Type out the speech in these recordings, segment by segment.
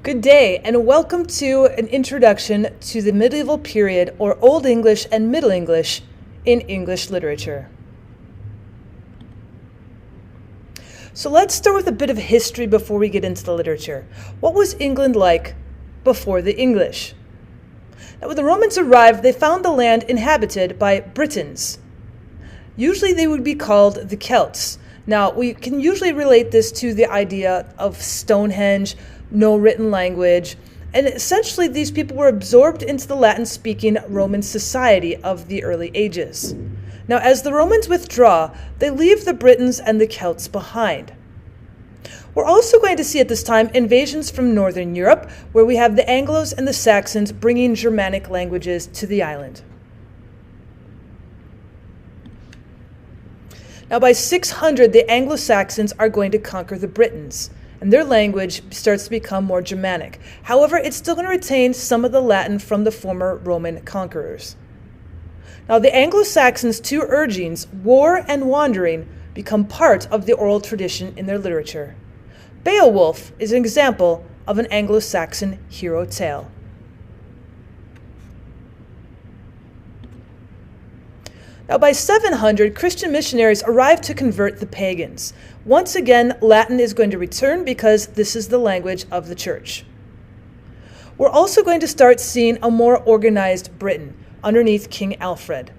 Good day, and welcome to an introduction to the medieval period, or Old English and Middle English, in English literature. So let's start with a bit of history before we get into the literature. What was England like before the English? Now, when the Romans arrived, they found the land inhabited by Britons. Usually they would be called the Celts. Now, we can usually relate this to the idea of Stonehenge, no written language, and essentially these people were absorbed into the Latin-speaking Roman society of the early ages. Now, as the Romans withdraw, they leave the Britons and the Celts behind. We're also going to see at this time invasions from Northern Europe, where we have the Anglos and the Saxons bringing Germanic languages to the island. Now, by 600, the Anglo-Saxons are going to conquer the Britons, and their language starts to become more Germanic. However, it's still going to retain some of the Latin from the former Roman conquerors. Now, the Anglo-Saxons' two urgings, war and wandering, become part of the oral tradition in their literature. Beowulf is an example of an Anglo-Saxon hero tale. Now, by 700, Christian missionaries arrived to convert the pagans. Once again, Latin is going to return because this is the language of the church. We're also going to start seeing a more organized Britain underneath King Alfred.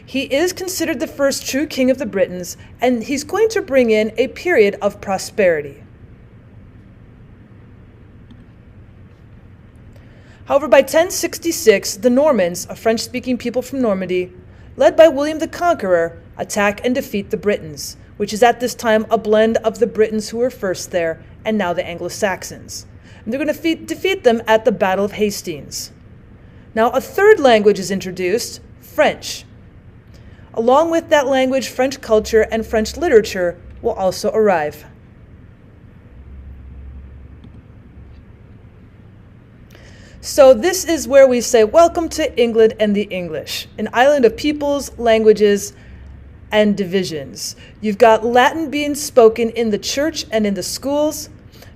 He is considered the first true king of the Britons, and he's going to bring in a period of prosperity. However, by 1066, the Normans, a French-speaking people from Normandy, led by William the Conqueror, attack and defeat the Britons, which is at this time a blend of the Britons who were first there and now the Anglo-Saxons. And they're going to defeat them at the Battle of Hastings. Now, a third language is introduced, French. Along with that language, French culture and French literature will also arrive. So this is where we say, welcome to England and the English, an island of peoples, languages, and divisions. You've got Latin being spoken in the church and in the schools.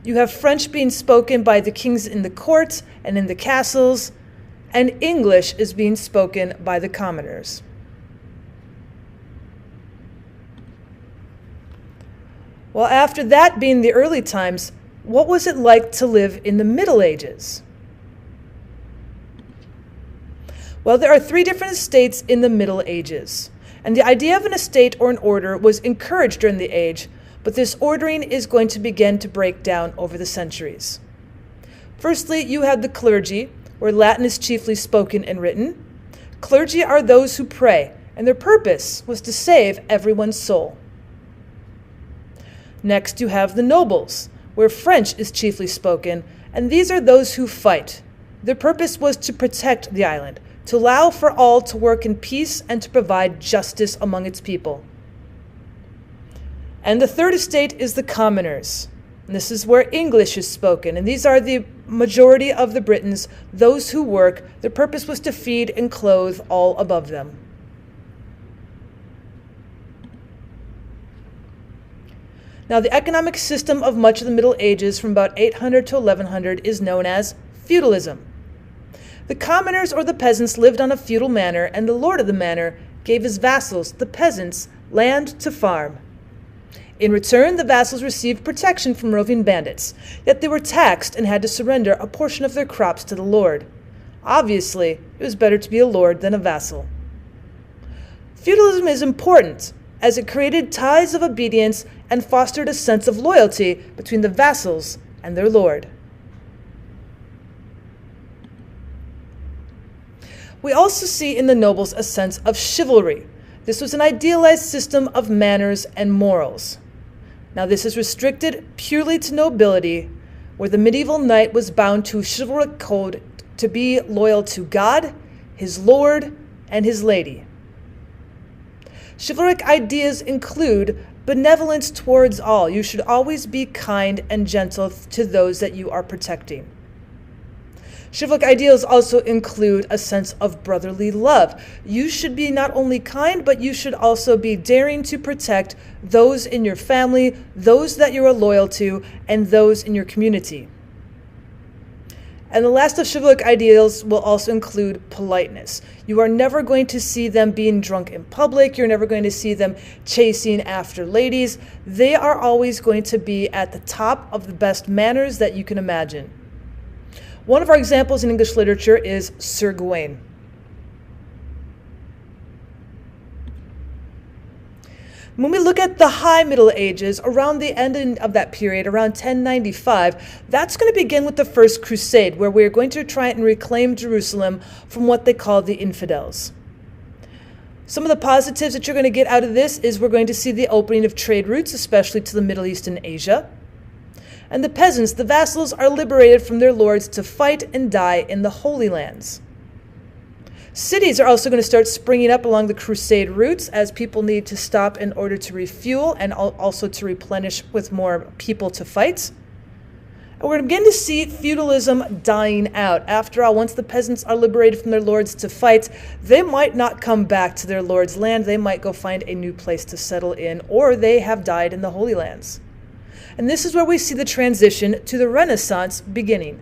You have French being spoken by the kings in the court and in the castles, and English is being spoken by the commoners. Well, after that being the early times, what was it like to live in the Middle Ages? Well, there are three different estates in the Middle Ages, and the idea of an estate or an order was encouraged during the age, but this ordering is going to begin to break down over the centuries. Firstly, you have the clergy, where Latin is chiefly spoken and written. Clergy are those who pray, and their purpose was to save everyone's soul. Next, you have the nobles, where French is chiefly spoken, and these are those who fight. Their purpose was to protect the island, to allow for all to work in peace and to provide justice among its people. And the third estate is the commoners. And this is where English is spoken, and these are the majority of the Britons, those who work. Their purpose was to feed and clothe all above them. Now, the economic system of much of the Middle Ages from about 800 to 1100 is known as feudalism. The commoners or the peasants lived on a feudal manor, and the lord of the manor gave his vassals, the peasants, land to farm. In return, the vassals received protection from roving bandits, yet they were taxed and had to surrender a portion of their crops to the lord. Obviously, it was better to be a lord than a vassal. Feudalism is important, as it created ties of obedience and fostered a sense of loyalty between the vassals and their lord. We also see in the nobles a sense of chivalry. This was an idealized system of manners and morals. Now, this is restricted purely to nobility, where the medieval knight was bound to a chivalric code to be loyal to God, his lord, and his lady. Chivalric ideas include benevolence towards all. You should always be kind and gentle to those that you are protecting. Chivalric ideals also include a sense of brotherly love. You should be not only kind, but you should also be daring to protect those in your family, those that you are loyal to, and those in your community. And the last of chivalric ideals will also include politeness. You are never going to see them being drunk in public. You're never going to see them chasing after ladies. They are always going to be at the top of the best manners that you can imagine. One of our examples in English literature is Sir Gawain. When we look at the High Middle Ages, around the end of that period, around 1095, that's going to begin with the First Crusade, where we're going to try and reclaim Jerusalem from what they call the infidels. Some of the positives that you're going to get out of this is we're going to see the opening of trade routes, especially to the Middle East and Asia. And the peasants, the vassals, are liberated from their lords to fight and die in the Holy Lands. Cities are also going to start springing up along the Crusade routes as people need to stop in order to refuel and also to replenish with more people to fight. And we're going to begin to see feudalism dying out. After all, once the peasants are liberated from their lords to fight, they might not come back to their lord's land. They might go find a new place to settle in, or they have died in the Holy Lands. And this is where we see the transition to the Renaissance beginning.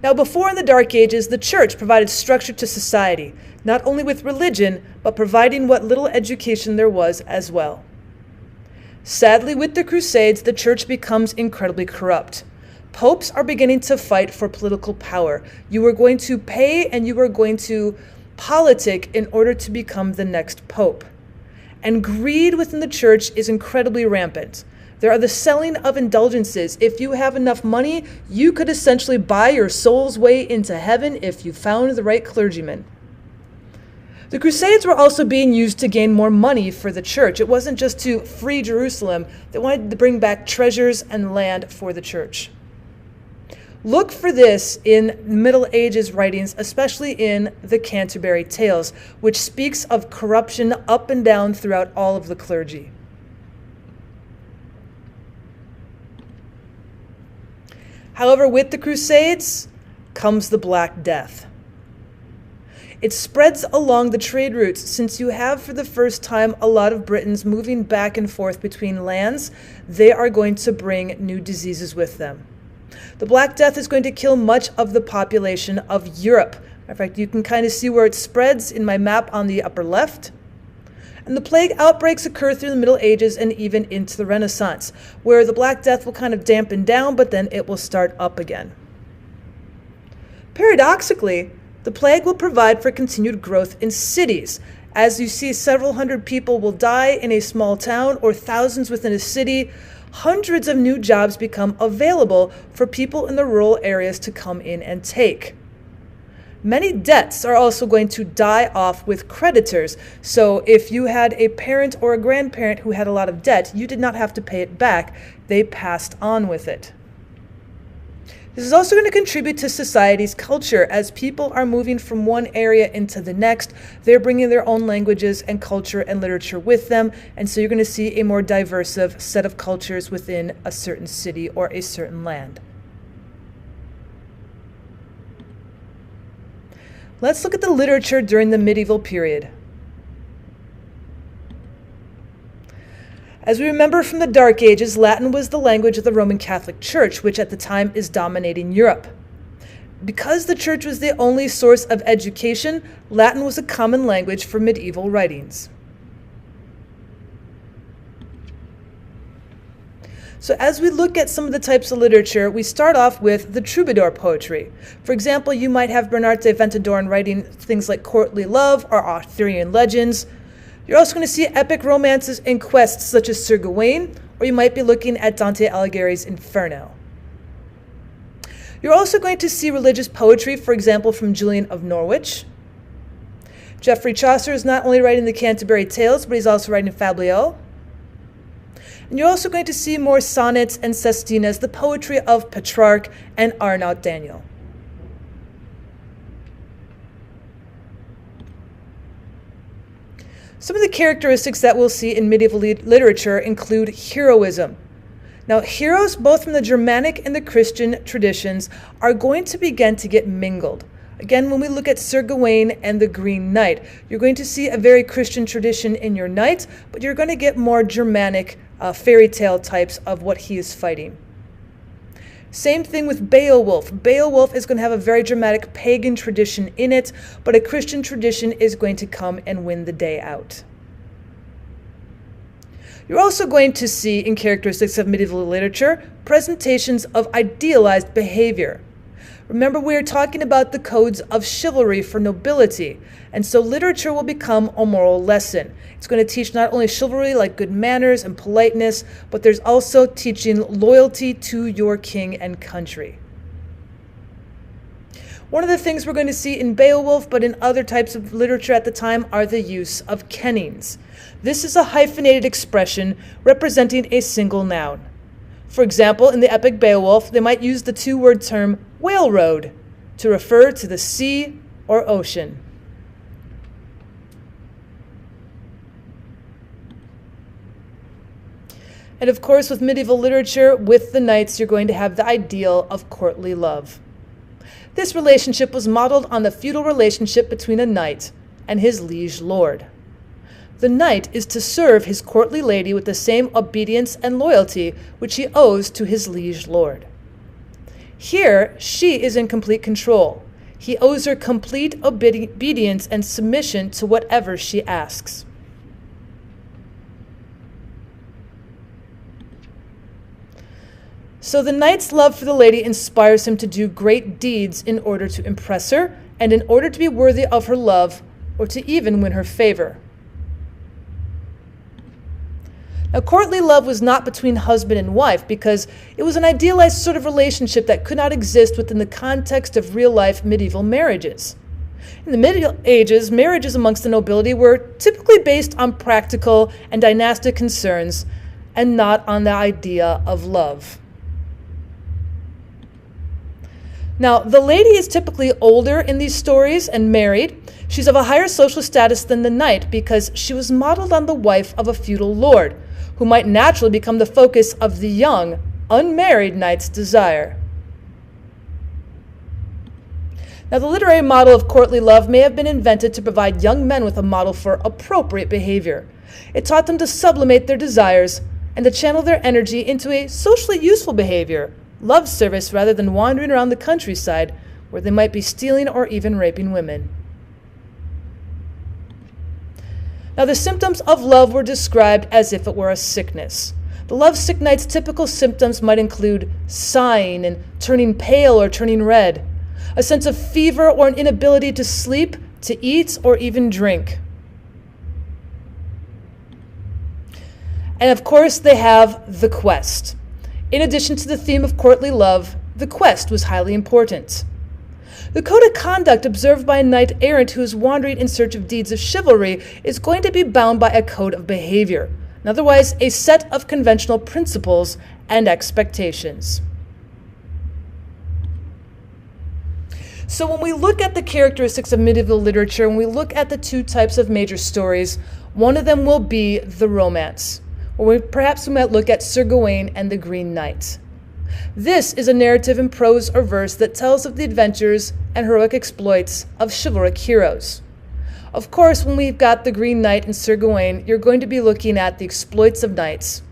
Now, before in the Dark Ages, the church provided structure to society, not only with religion, but providing what little education there was as well. Sadly, with the Crusades, the church becomes incredibly corrupt. Popes are beginning to fight for political power. You are going to pay and you are going to politic in order to become the next pope. And greed within the church is incredibly rampant. There are the selling of indulgences. If you have enough money, you could essentially buy your soul's way into heaven if you found the right clergyman. The Crusades were also being used to gain more money for the church. It wasn't just to free Jerusalem. They wanted to bring back treasures and land for the church. Look for this in Middle Ages writings, especially in the Canterbury Tales, which speaks of corruption up and down throughout all of the clergy. However, with the Crusades comes the Black Death. It spreads along the trade routes since you have for the first time a lot of Britons moving back and forth between lands. They are going to bring new diseases with them. The Black Death is going to kill much of the population of Europe. In fact, you can kind of see where it spreads in my map on the upper left. And the plague outbreaks occur through the Middle Ages and even into the Renaissance, where the Black Death will kind of dampen down, but then it will start up again. Paradoxically, the plague will provide for continued growth in cities. As you see, several hundred people will die in a small town or thousands within a city. Hundreds of new jobs become available for people in the rural areas to come in and take. Many debts are also going to die off with creditors. So if you had a parent or a grandparent who had a lot of debt, you did not have to pay it back. They passed on with it. This is also going to contribute to society's culture. As people are moving from one area into the next, they're bringing their own languages and culture and literature with them. And so you're going to see a more diverse set of cultures within a certain city or a certain land. Let's look at the literature during the medieval period. As we remember from the Dark Ages, Latin was the language of the Roman Catholic Church, which at the time is dominating Europe. Because the church was the only source of education, Latin was a common language for medieval writings. So as we look at some of the types of literature, we start off with the troubadour poetry. For example, you might have Bernard de Ventadorn writing things like courtly love or Arthurian legends. You're also going to see epic romances and quests such as Sir Gawain, or you might be looking at Dante Alighieri's Inferno. You're also going to see religious poetry, for example, from Julian of Norwich. Geoffrey Chaucer is not only writing the Canterbury Tales, but he's also writing Fabliaux. And you're also going to see more sonnets and sestinas, the poetry of Petrarch and Arnaut Daniel. Some of the characteristics that we'll see in medieval literature include heroism. Now, heroes, both from the Germanic and the Christian traditions, are going to begin to get mingled. Again, when we look at Sir Gawain and the Green Knight, you're going to see a very Christian tradition in your knights, but you're going to get more Germanic fairy tale types of what he is fighting. Same thing with Beowulf. Beowulf is going to have a very dramatic pagan tradition in it, but a Christian tradition is going to come and win the day out. You're also going to see in characteristics of medieval literature presentations of idealized behavior. Remember, we are talking about the codes of chivalry for nobility, and so literature will become a moral lesson. It's going to teach not only chivalry like good manners and politeness, but there's also teaching loyalty to your king and country. One of the things we're going to see in Beowulf, but in other types of literature at the time, are the use of kennings. This is a hyphenated expression representing a single noun. For example, in the epic Beowulf, they might use the two-word term whale road to refer to the sea or ocean. And of course, with medieval literature, with the knights, you're going to have the ideal of courtly love. This relationship was modeled on the feudal relationship between a knight and his liege lord. The knight is to serve his courtly lady with the same obedience and loyalty which he owes to his liege lord. Here, she is in complete control. He owes her complete obedience and submission to whatever she asks. So the knight's love for the lady inspires him to do great deeds in order to impress her and in order to be worthy of her love or to even win her favor. Now, courtly love was not between husband and wife because it was an idealized sort of relationship that could not exist within the context of real-life medieval marriages. In the Middle Ages, marriages amongst the nobility were typically based on practical and dynastic concerns and not on the idea of love. Now, the lady is typically older in these stories and married. She's of a higher social status than the knight because she was modeled on the wife of a feudal lord, who might naturally become the focus of the young, unmarried knight's desire. Now, the literary model of courtly love may have been invented to provide young men with a model for appropriate behavior. It taught them to sublimate their desires and to channel their energy into a socially useful behavior, love service, rather than wandering around the countryside where they might be stealing or even raping women. Now, the symptoms of love were described as if it were a sickness. The lovesick knight's typical symptoms might include sighing and turning pale or turning red, a sense of fever or an inability to sleep, to eat, or even drink. And of course, they have the quest. In addition to the theme of courtly love, the quest was highly important. The code of conduct observed by a knight errant who is wandering in search of deeds of chivalry is going to be bound by a code of behavior, and otherwise a set of conventional principles and expectations. So when we look at the characteristics of medieval literature, when we look at the two types of major stories, one of them will be the romance, or perhaps we might look at Sir Gawain and the Green Knight. This is a narrative in prose or verse that tells of the adventures and heroic exploits of chivalric heroes. Of course, when we've got the Green Knight and Sir Gawain, you're going to be looking at the exploits of knights.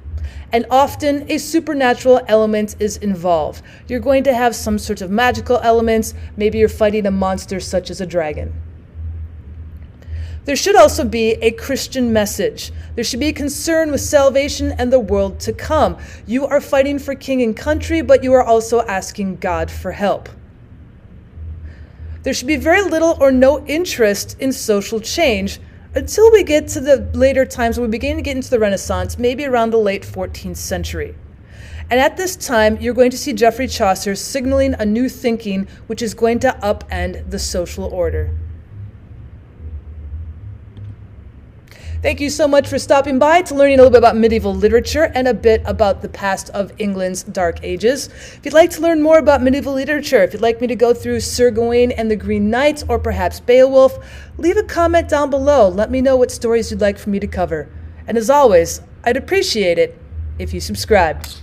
And often a supernatural element is involved. You're going to have some sort of magical elements. Maybe you're fighting a monster such as a dragon. There should also be a Christian message. There should be a concern with salvation and the world to come. You are fighting for king and country, but you are also asking God for help. There should be very little or no interest in social change until we get to the later times when we begin to get into the Renaissance, maybe around the late 14th century. And at this time, you're going to see Geoffrey Chaucer signaling a new thinking which is going to upend the social order. Thank you so much for stopping by to learning a little bit about medieval literature and a bit about the past of England's Dark Ages. If you'd like to learn more about medieval literature, if you'd like me to go through Sir Gawain and the Green Knight, or perhaps Beowulf, leave a comment down below. Let me know what stories you'd like for me to cover. And as always, I'd appreciate it if you subscribed.